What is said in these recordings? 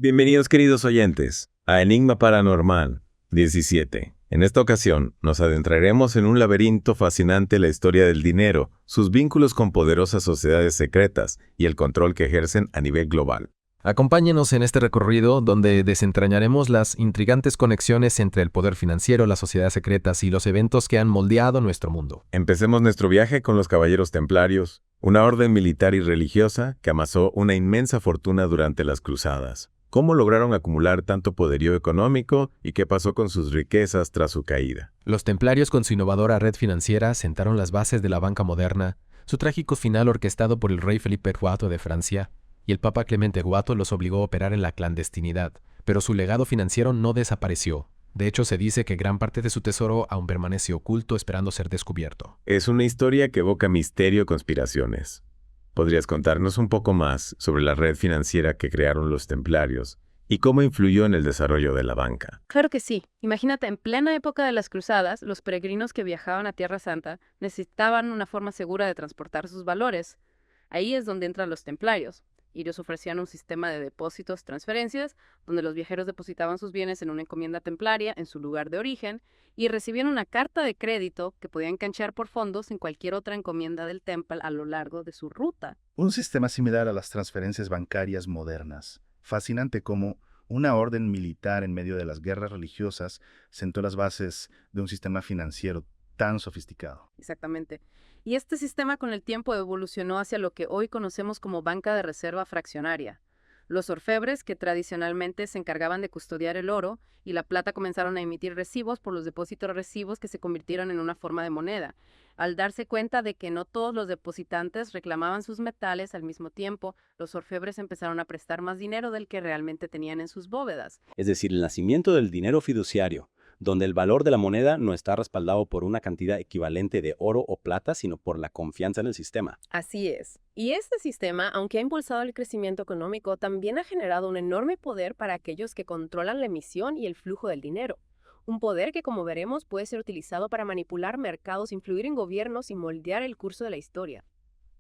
Bienvenidos queridos oyentes a Enigma Paranormal 17. En esta ocasión nos adentraremos en un laberinto fascinante de la historia del dinero, sus vínculos con poderosas sociedades secretas y el control que ejercen a nivel global. Acompáñenos en este recorrido donde desentrañaremos las intrigantes conexiones entre el poder financiero, las sociedades secretas y los eventos que han moldeado nuestro mundo. Empecemos nuestro viaje con los Caballeros Templarios, una orden militar y religiosa que amasó una inmensa fortuna durante las cruzadas. ¿Cómo lograron acumular tanto poderío económico y qué pasó con sus riquezas tras su caída? Los templarios con su innovadora red financiera sentaron las bases de la banca moderna, su trágico final orquestado por el rey Felipe IV de Francia, y el Papa Clemente IV los obligó a operar en la clandestinidad, pero su legado financiero no desapareció. De hecho, se dice que gran parte de su tesoro aún permanece oculto esperando ser descubierto. Es una historia que evoca misterio y conspiraciones. ¿Podrías contarnos un poco más sobre la red financiera que crearon los templarios y cómo influyó en el desarrollo de la banca? Claro que sí. Imagínate, en plena época de las cruzadas, los peregrinos que viajaban a Tierra Santa necesitaban una forma segura de transportar sus valores. Ahí es donde entran los templarios. Ellos ofrecían un sistema de depósitos, transferencias, donde los viajeros depositaban sus bienes en una encomienda templaria en su lugar de origen y recibían una carta de crédito que podían canjear por fondos en cualquier otra encomienda del temple a lo largo de su ruta. Un sistema similar a las transferencias bancarias modernas. Fascinante cómo una orden militar en medio de las guerras religiosas sentó las bases de un sistema financiero tan sofisticado. Exactamente. Y este sistema con el tiempo evolucionó hacia lo que hoy conocemos como banca de reserva fraccionaria. Los orfebres, que tradicionalmente se encargaban de custodiar el oro y la plata, comenzaron a emitir recibos por los depósitos recibos que se convirtieron en una forma de moneda. Al darse cuenta de que no todos los depositantes reclamaban sus metales al mismo tiempo, los orfebres empezaron a prestar más dinero del que realmente tenían en sus bóvedas. Es decir, el nacimiento del dinero fiduciario, donde el valor de la moneda no está respaldado por una cantidad equivalente de oro o plata, sino por la confianza en el sistema. Así es. Y este sistema, aunque ha impulsado el crecimiento económico, también ha generado un enorme poder para aquellos que controlan la emisión y el flujo del dinero. Un poder que, como veremos, puede ser utilizado para manipular mercados, influir en gobiernos y moldear el curso de la historia.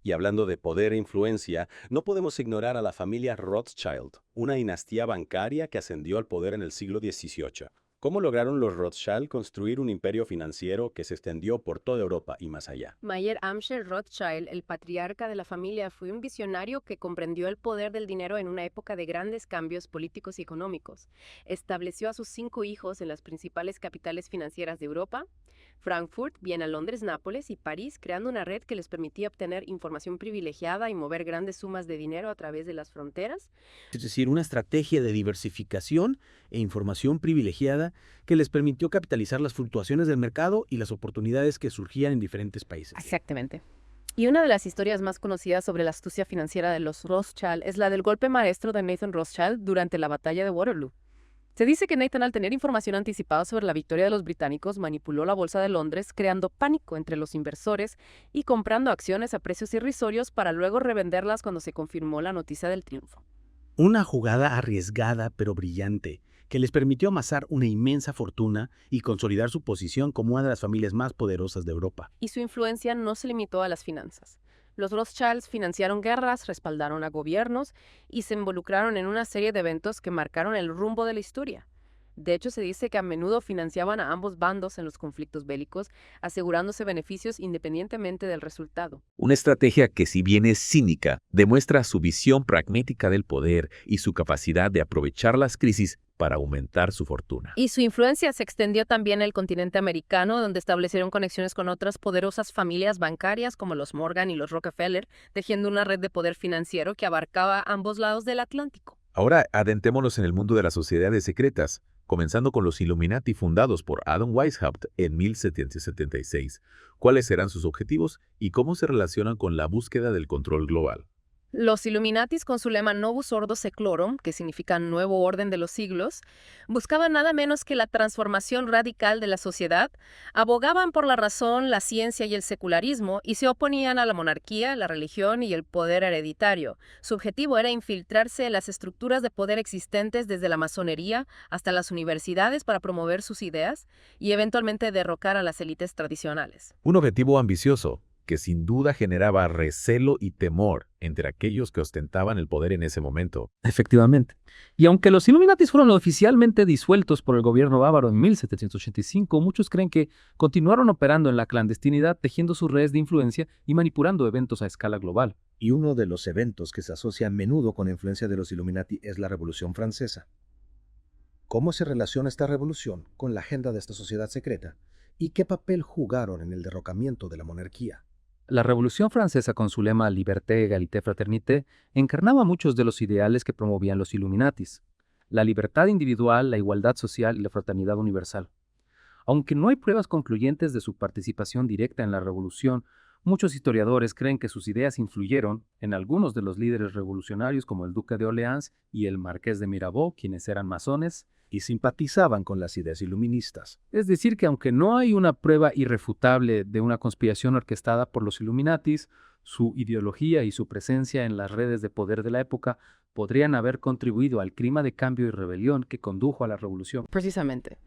Y hablando de poder e influencia, no podemos ignorar a la familia Rothschild, una dinastía bancaria que ascendió al poder en el siglo XVIII. ¿Cómo lograron los Rothschild construir un imperio financiero que se extendió por toda Europa y más allá? Mayer Amschel Rothschild, el patriarca de la familia, fue un visionario que comprendió el poder del dinero en una época de grandes cambios políticos y económicos. Estableció a sus 5 hijos en las principales capitales financieras de Europa: Frankfurt, Viena, Londres, Nápoles y París, creando una red que les permitía obtener información privilegiada y mover grandes sumas de dinero a través de las fronteras. Es decir, una estrategia de diversificación e información privilegiada que les permitió capitalizar las fluctuaciones del mercado y las oportunidades que surgían en diferentes países. Exactamente. Y una de las historias más conocidas sobre la astucia financiera de los Rothschild es la del golpe maestro de Nathan Rothschild durante la batalla de Waterloo. Se dice que Nathan, al tener información anticipada sobre la victoria de los británicos, manipuló la bolsa de Londres, creando pánico entre los inversores y comprando acciones a precios irrisorios para luego revenderlas cuando se confirmó la noticia del triunfo. Una jugada arriesgada pero brillante que les permitió amasar una inmensa fortuna y consolidar su posición como una de las familias más poderosas de Europa. Y su influencia no se limitó a las finanzas. Los Rothschilds financiaron guerras, respaldaron a gobiernos y se involucraron en una serie de eventos que marcaron el rumbo de la historia. De hecho, se dice que a menudo financiaban a ambos bandos en los conflictos bélicos, asegurándose beneficios independientemente del resultado. Una estrategia que, si bien es cínica, demuestra su visión pragmática del poder y su capacidad de aprovechar las crisis para aumentar su fortuna. Y su influencia se extendió también al continente americano, donde establecieron conexiones con otras poderosas familias bancarias como los Morgan y los Rockefeller, tejiendo una red de poder financiero que abarcaba ambos lados del Atlántico. Ahora adentrémonos en el mundo de las sociedades secretas, comenzando con los Illuminati fundados por Adam Weishaupt en 1776. ¿Cuáles serán sus objetivos y cómo se relacionan con la búsqueda del control global? Los Illuminatis, con su lema Novus Ordo Seclorum, que significa nuevo orden de los siglos, buscaban nada menos que la transformación radical de la sociedad, abogaban por la razón, la ciencia y el secularismo, y se oponían a la monarquía, la religión y el poder hereditario. Su objetivo era infiltrarse en las estructuras de poder existentes desde la masonería hasta las universidades para promover sus ideas y eventualmente derrocar a las élites tradicionales. Un objetivo ambicioso que sin duda generaba recelo y temor entre aquellos que ostentaban el poder en ese momento. Efectivamente. Y aunque los Illuminatis fueron oficialmente disueltos por el gobierno bávaro en 1785, muchos creen que continuaron operando en la clandestinidad, tejiendo sus redes de influencia y manipulando eventos a escala global. Y uno de los eventos que se asocia a menudo con la influencia de los Illuminati es la Revolución Francesa. ¿Cómo se relaciona esta revolución con la agenda de esta sociedad secreta? ¿Y qué papel jugaron en el derrocamiento de la monarquía? La Revolución Francesa, con su lema Liberté, Égalité, Fraternité, encarnaba muchos de los ideales que promovían los Illuminatis: la libertad individual, la igualdad social y la fraternidad universal. Aunque no hay pruebas concluyentes de su participación directa en la revolución, muchos historiadores creen que sus ideas influyeron en algunos de los líderes revolucionarios como el Duque de Orleans y el Marqués de Mirabeau, quienes eran masones, Y simpatizaban con las ideas iluministas. Es decir, que aunque no hay una prueba irrefutable de una conspiración orquestada por los Illuminatis, su ideología y su presencia en las redes de poder de la época podrían haber contribuido al clima de cambio y rebelión que condujo a la revolución. Precisamente.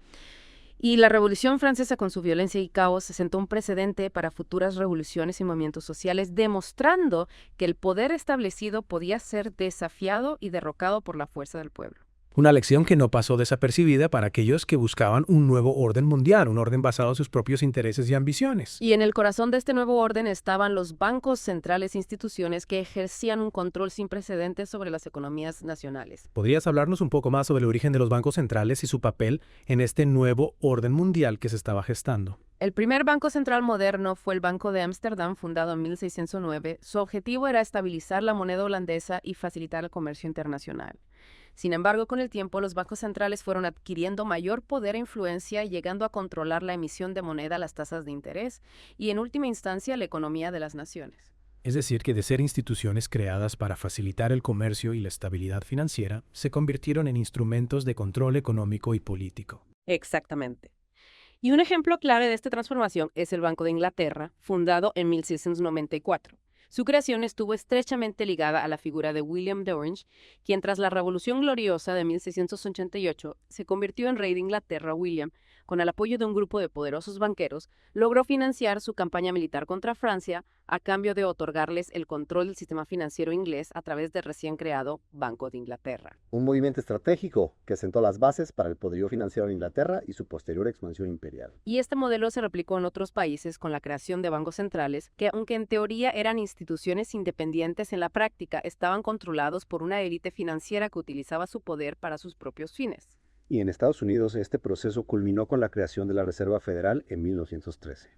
Y la Revolución Francesa, con su violencia y caos, sentó un precedente para futuras revoluciones y movimientos sociales, demostrando que el poder establecido podía ser desafiado y derrocado por la fuerza del pueblo. Una lección que no pasó desapercibida para aquellos que buscaban un nuevo orden mundial, un orden basado en sus propios intereses y ambiciones. Y en el corazón de este nuevo orden estaban los bancos centrales, instituciones que ejercían un control sin precedentes sobre las economías nacionales. ¿Podrías hablarnos un poco más sobre el origen de los bancos centrales y su papel en este nuevo orden mundial que se estaba gestando? El primer banco central moderno fue el Banco de Ámsterdam, fundado en 1609. Su objetivo era estabilizar la moneda holandesa y facilitar el comercio internacional. Sin embargo, con el tiempo, los bancos centrales fueron adquiriendo mayor poder e influencia, llegando a controlar la emisión de moneda, las tasas de interés y, en última instancia, la economía de las naciones. Es decir, que de ser instituciones creadas para facilitar el comercio y la estabilidad financiera, se convirtieron en instrumentos de control económico y político. Exactamente. Y un ejemplo clave de esta transformación es el Banco de Inglaterra, fundado en 1694. Su creación estuvo estrechamente ligada a la figura de William de Orange, quien tras la Revolución Gloriosa de 1688 se convirtió en rey de Inglaterra. William, con el apoyo de un grupo de poderosos banqueros, logró financiar su campaña militar contra Francia a cambio de otorgarles el control del sistema financiero inglés a través del recién creado Banco de Inglaterra. Un movimiento estratégico que sentó las bases para el poderío financiero de Inglaterra y su posterior expansión imperial. Y este modelo se replicó en otros países con la creación de bancos centrales que, aunque en teoría eran instituciones independientes, en la práctica estaban controlados por una élite financiera que utilizaba su poder para sus propios fines. Y en Estados Unidos este proceso culminó con la creación de la Reserva Federal en 1913.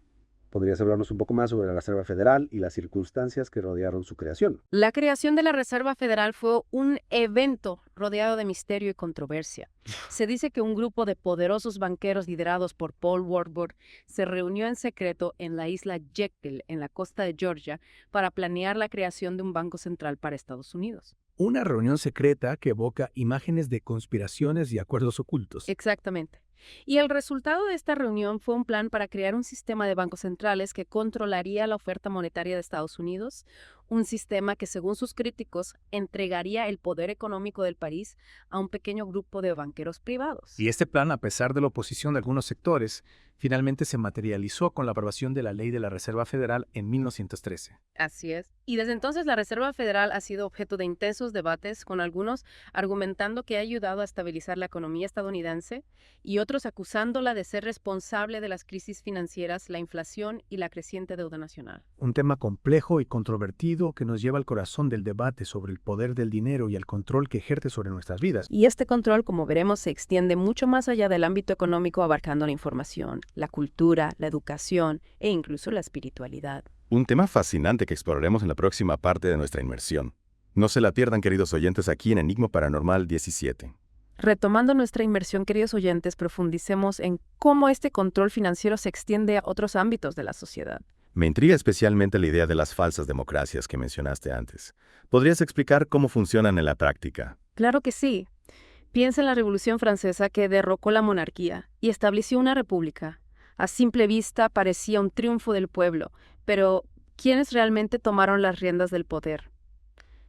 ¿Podrías hablarnos un poco más sobre la Reserva Federal y las circunstancias que rodearon su creación? La creación de la Reserva Federal fue un evento rodeado de misterio y controversia. Se dice que un grupo de poderosos banqueros liderados por Paul Warburg se reunió en secreto en la isla Jekyll, en la costa de Georgia, para planear la creación de un banco central para Estados Unidos. Una reunión secreta que evoca imágenes de conspiraciones y acuerdos ocultos. Exactamente. Y el resultado de esta reunión fue un plan para crear un sistema de bancos centrales que controlaría la oferta monetaria de Estados Unidos, un sistema que, según sus críticos, entregaría el poder económico del país a un pequeño grupo de banqueros privados. Y este plan, a pesar de la oposición de algunos sectores, finalmente se materializó con la aprobación de la Ley de la Reserva Federal en 1913. Así es. Y desde entonces la Reserva Federal ha sido objeto de intensos debates, con algunos argumentando que ha ayudado a estabilizar la economía estadounidense y otros acusándola de ser responsable de las crisis financieras, la inflación y la creciente deuda nacional. Un tema complejo y controvertido que nos lleva al corazón del debate sobre el poder del dinero y el control que ejerce sobre nuestras vidas. Y este control, como veremos, se extiende mucho más allá del ámbito económico, abarcando la información, la cultura, la educación e incluso la espiritualidad. Un tema fascinante que exploraremos en la próxima parte de nuestra inmersión. No se la pierdan, queridos oyentes, aquí en Enigma Paranormal 17. Retomando nuestra inmersión, queridos oyentes, profundicemos en cómo este control financiero se extiende a otros ámbitos de la sociedad. Me intriga especialmente la idea de las falsas democracias que mencionaste antes. ¿Podrías explicar cómo funcionan en la práctica? Claro que sí. Piensa en la Revolución Francesa, que derrocó la monarquía y estableció una república. A simple vista parecía un triunfo del pueblo, pero ¿quiénes realmente tomaron las riendas del poder?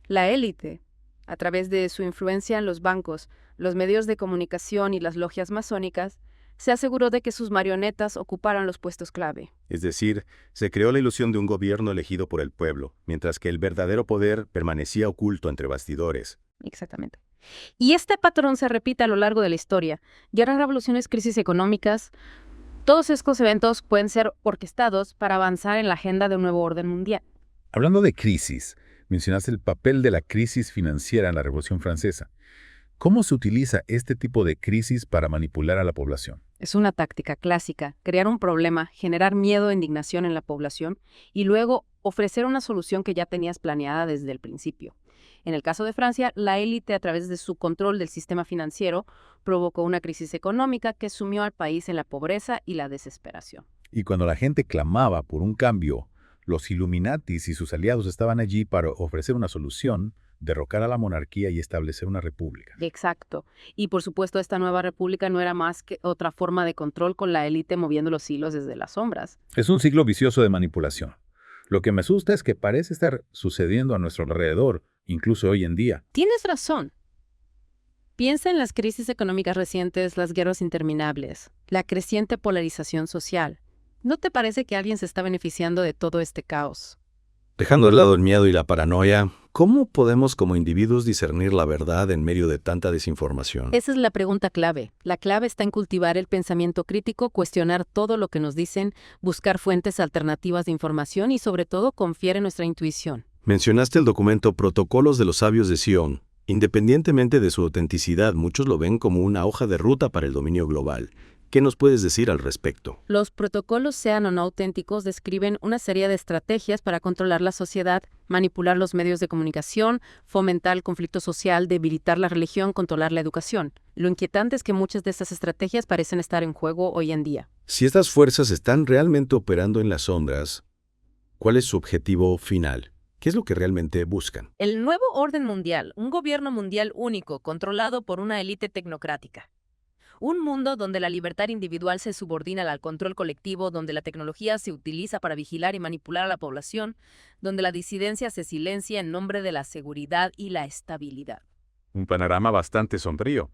La élite, a través de su influencia en los bancos, los medios de comunicación y las logias masónicas, se aseguró de que sus marionetas ocuparan los puestos clave. Es decir, se creó la ilusión de un gobierno elegido por el pueblo, mientras que el verdadero poder permanecía oculto entre bastidores. Exactamente. Y este patrón se repite a lo largo de la historia. Guerras, revoluciones, crisis económicas, todos estos eventos pueden ser orquestados para avanzar en la agenda de un nuevo orden mundial. Hablando de crisis, mencionaste el papel de la crisis financiera en la Revolución Francesa. ¿Cómo se utiliza este tipo de crisis para manipular a la población? Es una táctica clásica, crear un problema, generar miedo e indignación en la población y luego ofrecer una solución que ya tenías planeada desde el principio. En el caso de Francia, la élite, a través de su control del sistema financiero, provocó una crisis económica que sumió al país en la pobreza y la desesperación. Y cuando la gente clamaba por un cambio, los Illuminatis y sus aliados estaban allí para ofrecer una solución, derrocar a la monarquía y establecer una república. Exacto. Y por supuesto, esta nueva república no era más que otra forma de control con la élite moviendo los hilos desde las sombras. Es un ciclo vicioso de manipulación. Lo que me asusta es que parece estar sucediendo a nuestro alrededor, incluso hoy en día. Tienes razón. Piensa en las crisis económicas recientes, las guerras interminables, la creciente polarización social. ¿No te parece que alguien se está beneficiando de todo este caos? Dejando de lado el miedo y la paranoia, ¿cómo podemos como individuos discernir la verdad en medio de tanta desinformación? Esa es la pregunta clave. La clave está en cultivar el pensamiento crítico, cuestionar todo lo que nos dicen, buscar fuentes alternativas de información y sobre todo confiar en nuestra intuición. Mencionaste el documento Protocolos de los Sabios de Sion. Independientemente de su autenticidad, muchos lo ven como una hoja de ruta para el dominio global. ¿Qué nos puedes decir al respecto? Los protocolos, sean o no auténticos, describen una serie de estrategias para controlar la sociedad, manipular los medios de comunicación, fomentar el conflicto social, debilitar la religión, controlar la educación. Lo inquietante es que muchas de estas estrategias parecen estar en juego hoy en día. Si estas fuerzas están realmente operando en las sombras, ¿cuál es su objetivo final? ¿Qué es lo que realmente buscan? El nuevo orden mundial, un gobierno mundial único, controlado por una élite tecnocrática. Un mundo donde la libertad individual se subordina al control colectivo, donde la tecnología se utiliza para vigilar y manipular a la población, donde la disidencia se silencia en nombre de la seguridad y la estabilidad. Un panorama bastante sombrío.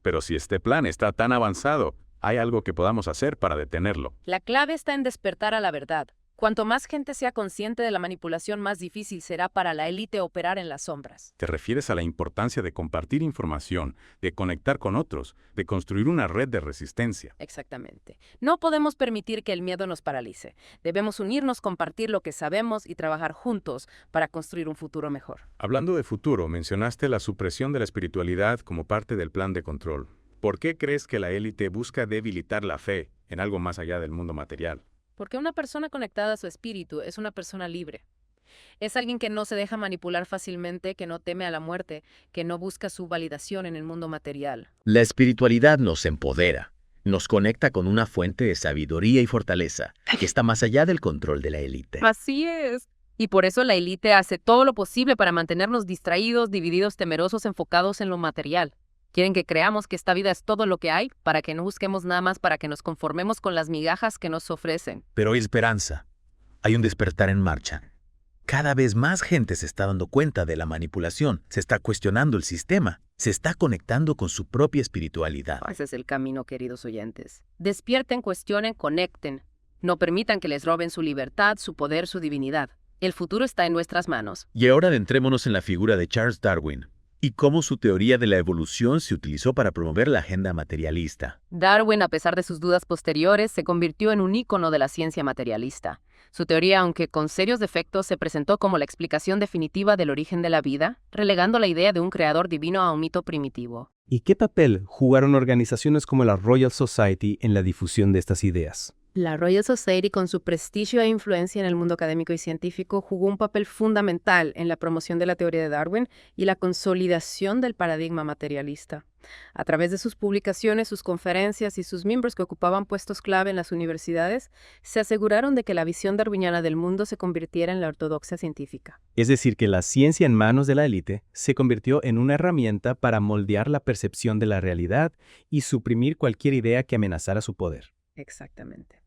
Pero si este plan está tan avanzado, hay algo que podamos hacer para detenerlo. La clave está en despertar a la verdad. Cuanto más gente sea consciente de la manipulación, más difícil será para la élite operar en las sombras. ¿Te refieres a la importancia de compartir información, de conectar con otros, de construir una red de resistencia? Exactamente. No podemos permitir que el miedo nos paralice. Debemos unirnos, compartir lo que sabemos y trabajar juntos para construir un futuro mejor. Hablando de futuro, mencionaste la supresión de la espiritualidad como parte del plan de control. ¿Por qué crees que la élite busca debilitar la fe en algo más allá del mundo material? Porque una persona conectada a su espíritu es una persona libre. Es alguien que no se deja manipular fácilmente, que no teme a la muerte, que no busca su validación en el mundo material. La espiritualidad nos empodera, nos conecta con una fuente de sabiduría y fortaleza que está más allá del control de la élite. Así es. Y por eso la élite hace todo lo posible para mantenernos distraídos, divididos, temerosos, enfocados en lo material. Quieren que creamos que esta vida es todo lo que hay, para que no busquemos nada más, para que nos conformemos con las migajas que nos ofrecen. Pero hay esperanza. Hay un despertar en marcha. Cada vez más gente se está dando cuenta de la manipulación, se está cuestionando el sistema, se está conectando con su propia espiritualidad. Ese es el camino, queridos oyentes. Despierten, cuestionen, conecten. No permitan que les roben su libertad, su poder, su divinidad. El futuro está en nuestras manos. Y ahora adentrémonos en la figura de Charles Darwin y cómo su teoría de la evolución se utilizó para promover la agenda materialista. Darwin, a pesar de sus dudas posteriores, se convirtió en un ícono de la ciencia materialista. Su teoría, aunque con serios defectos, se presentó como la explicación definitiva del origen de la vida, relegando la idea de un creador divino a un mito primitivo. ¿Y qué papel jugaron organizaciones como la Royal Society en la difusión de estas ideas? La Royal Society, con su prestigio e influencia en el mundo académico y científico, jugó un papel fundamental en la promoción de la teoría de Darwin y la consolidación del paradigma materialista. A través de sus publicaciones, sus conferencias y sus miembros que ocupaban puestos clave en las universidades, se aseguraron de que la visión darwiniana del mundo se convirtiera en la ortodoxia científica. Es decir, que la ciencia en manos de la élite se convirtió en una herramienta para moldear la percepción de la realidad y suprimir cualquier idea que amenazara su poder. Exactamente.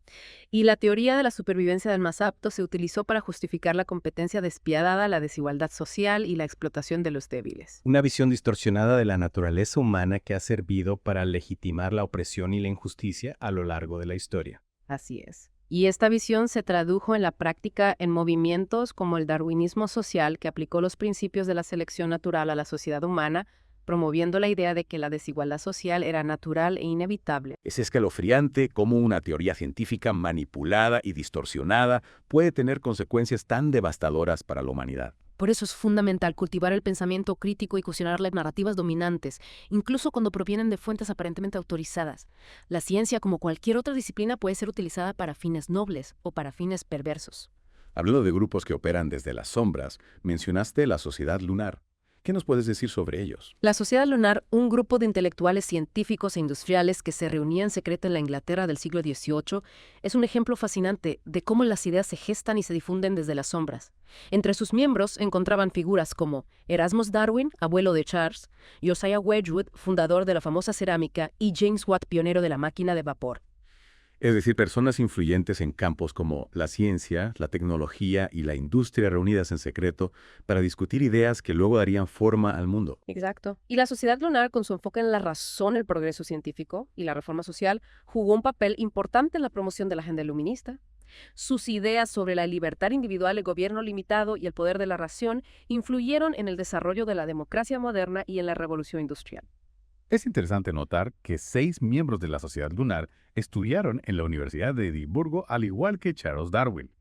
Y la teoría de la supervivencia del más apto se utilizó para justificar la competencia despiadada, la desigualdad social y la explotación de los débiles. Una visión distorsionada de la naturaleza humana que ha servido para legitimar la opresión y la injusticia a lo largo de la historia. Así es. Y esta visión se tradujo en la práctica en movimientos como el darwinismo social, que aplicó los principios de la selección natural a la sociedad humana, promoviendo la idea de que la desigualdad social era natural e inevitable. Es escalofriante cómo una teoría científica manipulada y distorsionada puede tener consecuencias tan devastadoras para la humanidad. Por eso es fundamental cultivar el pensamiento crítico y cuestionar las narrativas dominantes, incluso cuando provienen de fuentes aparentemente autorizadas. La ciencia, como cualquier otra disciplina, puede ser utilizada para fines nobles o para fines perversos. Hablando de grupos que operan desde las sombras, mencionaste la Sociedad Lunar. ¿Qué nos puedes decir sobre ellos? La Sociedad Lunar, un grupo de intelectuales científicos e industriales que se reunía en secreto en la Inglaterra del siglo XVIII, es un ejemplo fascinante de cómo las ideas se gestan y se difunden desde las sombras. Entre sus miembros encontraban figuras como Erasmus Darwin, abuelo de Charles, Josiah Wedgwood, fundador de la famosa cerámica, y James Watt, pionero de la máquina de vapor. Es decir, personas influyentes en campos como la ciencia, la tecnología y la industria reunidas en secreto para discutir ideas que luego darían forma al mundo. Exacto. Y la Sociedad Lunar, con su enfoque en la razón, el progreso científico y la reforma social, jugó un papel importante en la promoción de la agenda iluminista. Sus ideas sobre la libertad individual, el gobierno limitado y el poder de la ración influyeron en el desarrollo de la democracia moderna y en la revolución industrial. Es interesante notar que 6 miembros de la Sociedad Lunar estudiaron en la Universidad de Edimburgo, al igual que Charles Darwin.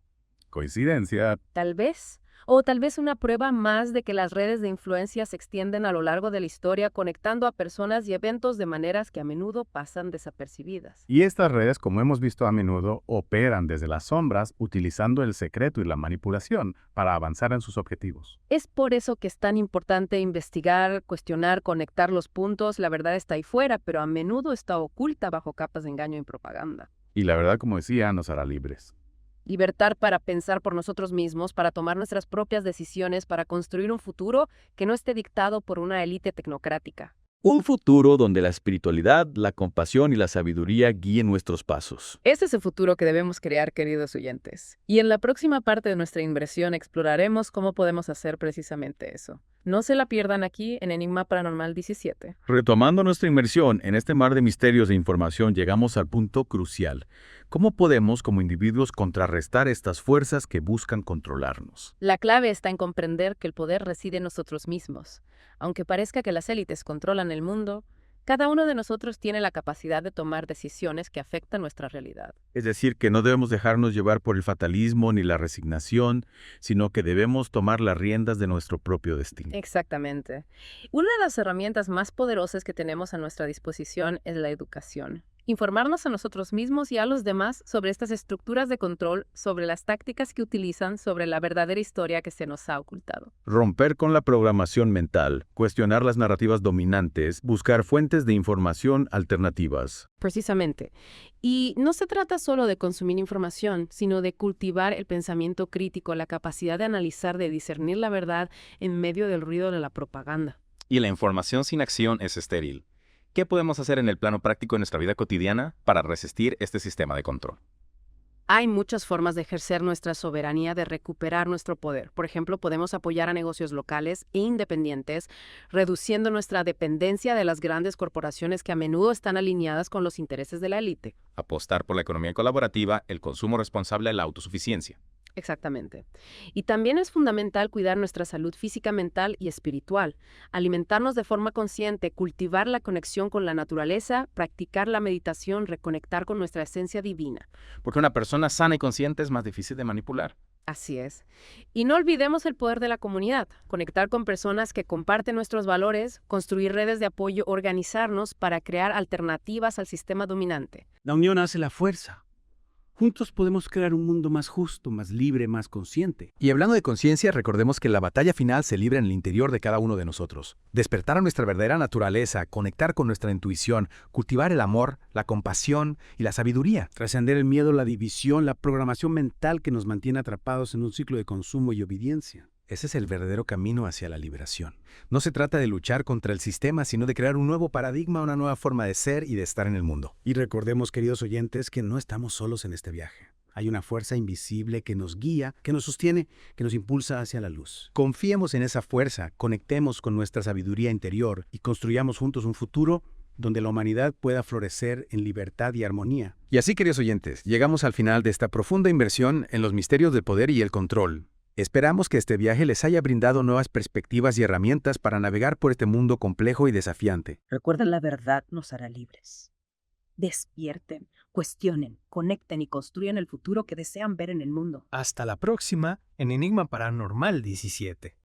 ¿Coincidencia? Tal vez. O tal vez una prueba más de que las redes de influencia se extienden a lo largo de la historia, conectando a personas y eventos de maneras que a menudo pasan desapercibidas. Y estas redes, como hemos visto a menudo, operan desde las sombras utilizando el secreto y la manipulación para avanzar en sus objetivos. Es por eso que es tan importante investigar, cuestionar, conectar los puntos. La verdad está ahí fuera, pero a menudo está oculta bajo capas de engaño y propaganda. Y la verdad, como decía, nos hará libres. Libertad para pensar por nosotros mismos, para tomar nuestras propias decisiones, para construir un futuro que no esté dictado por una élite tecnocrática. Un futuro donde la espiritualidad, la compasión y la sabiduría guíen nuestros pasos. Ese es el futuro que debemos crear, queridos oyentes. Y en la próxima parte de nuestra inversión exploraremos cómo podemos hacer precisamente eso. No se la pierdan aquí en Enigma Paranormal 17. Retomando nuestra inmersión en este mar de misterios e información, llegamos al punto crucial. ¿Cómo podemos, como individuos, contrarrestar estas fuerzas que buscan controlarnos? La clave está en comprender que el poder reside en nosotros mismos. Aunque parezca que las élites controlan el mundo, cada uno de nosotros tiene la capacidad de tomar decisiones que afectan nuestra realidad. Es decir, que no debemos dejarnos llevar por el fatalismo ni la resignación, sino que debemos tomar las riendas de nuestro propio destino. Exactamente. Una de las herramientas más poderosas que tenemos a nuestra disposición es la educación. Informarnos a nosotros mismos y a los demás sobre estas estructuras de control, sobre las tácticas que utilizan, sobre la verdadera historia que se nos ha ocultado. Romper con la programación mental, cuestionar las narrativas dominantes, buscar fuentes de información alternativas. Precisamente. Y no se trata solo de consumir información, sino de cultivar el pensamiento crítico, la capacidad de analizar, de discernir la verdad en medio del ruido de la propaganda. Y la información sin acción es estéril. ¿Qué podemos hacer en el plano práctico de nuestra vida cotidiana para resistir este sistema de control? Hay muchas formas de ejercer nuestra soberanía, de recuperar nuestro poder. Por ejemplo, podemos apoyar a negocios locales e independientes, reduciendo nuestra dependencia de las grandes corporaciones que a menudo están alineadas con los intereses de la élite. Apostar por la economía colaborativa, el consumo responsable y la autosuficiencia. Exactamente. Y también es fundamental cuidar nuestra salud física, mental y espiritual, alimentarnos de forma consciente, cultivar la conexión con la naturaleza, practicar la meditación, reconectar con nuestra esencia divina. Porque una persona sana y consciente es más difícil de manipular. Así es. Y no olvidemos el poder de la comunidad, conectar con personas que comparten nuestros valores, construir redes de apoyo, organizarnos para crear alternativas al sistema dominante. La unión hace la fuerza. Juntos podemos crear un mundo más justo, más libre, más consciente. Y hablando de conciencia, recordemos que la batalla final se libra en el interior de cada uno de nosotros. Despertar a nuestra verdadera naturaleza, conectar con nuestra intuición, cultivar el amor, la compasión y la sabiduría. Trascender el miedo, la división, la programación mental que nos mantiene atrapados en un ciclo de consumo y obediencia. Ese es el verdadero camino hacia la liberación. No se trata de luchar contra el sistema, sino de crear un nuevo paradigma, una nueva forma de ser y de estar en el mundo. Y recordemos, queridos oyentes, que no estamos solos en este viaje. Hay una fuerza invisible que nos guía, que nos sostiene, que nos impulsa hacia la luz. Confiemos en esa fuerza, conectemos con nuestra sabiduría interior y construyamos juntos un futuro donde la humanidad pueda florecer en libertad y armonía. Y así, queridos oyentes, llegamos al final de esta profunda inversión en los misterios del poder y el control. Esperamos que este viaje les haya brindado nuevas perspectivas y herramientas para navegar por este mundo complejo y desafiante. Recuerden, la verdad nos hará libres. Despierten, cuestionen, conecten y construyan el futuro que desean ver en el mundo. Hasta la próxima en Enigma Paranormal 17.